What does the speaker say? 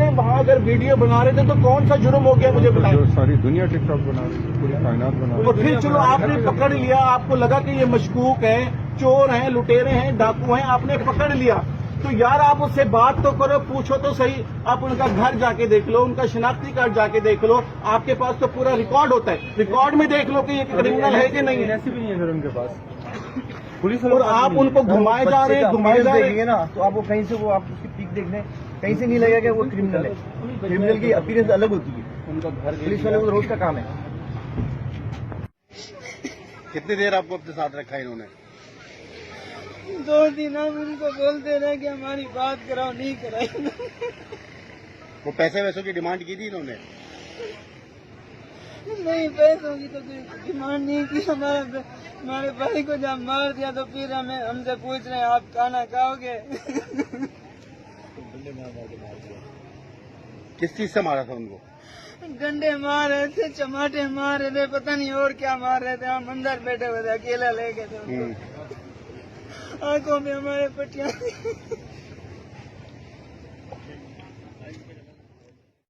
थे वहाँ अगर वीडियो बना रहे थे तो कौन सा जुर्म हो गया मुझे बताएं। सारी दुनिया टिकटॉक बना रही है, पूरी कायनात बना रही है। और फिर चलो आपने पकड़ लिया, आपको लगा कि ये मशकूक है, चोर हैं, लुटेरे हैं, डाकू हैं, आपने पकड़ लिया तो यार आप उससे बात तो करो, पूछो तो सही। आप उनका घर जाके देख लो, उनका शिनाख्ती कार्ड जाके देख लो, आपके पास तो पूरा रिकॉर्ड होता है, रिकॉर्ड में देख लो कि ये क्रिमिनल है कि नहीं है। ऐसी भी नहीं है सर उनके पास पुलिस और आप उनको घुमाए जा रहे हैं, घुमाए जा रहे हैं ना, तो आपको कहीं से वो आप उसकी पिक देख लें, कहीं से नहीं लगेगा कि वो क्रिमिनल है। क्रिमिनल की अपीयरेंस अलग होती है, उनका घर पुलिस वाले को रोज का काम है। कितनी देर आपको अपने साथ रखा है इन्होंने? 2 दिन हम उनको बोलते रहे कि हमारी बात कराओ, नहीं कराई। वो पैसे वैसों की डिमांड की थी इन्होंने? नहीं, पैसों की तो कोई डिमांड नहीं की। हमारे भाई को जब मार दिया तो फिर हमसे पूछ रहे हैं आप खाना खाओगे। किस चीज से मारा था उनको? डंडे मार रहे थे, चमाटे मार रहे थे, पता नहीं और क्या मार रहे थे। हम अंदर बैठे हुए थे, अकेला ले गए थे उनको। आंखों में हमारे पट्टियां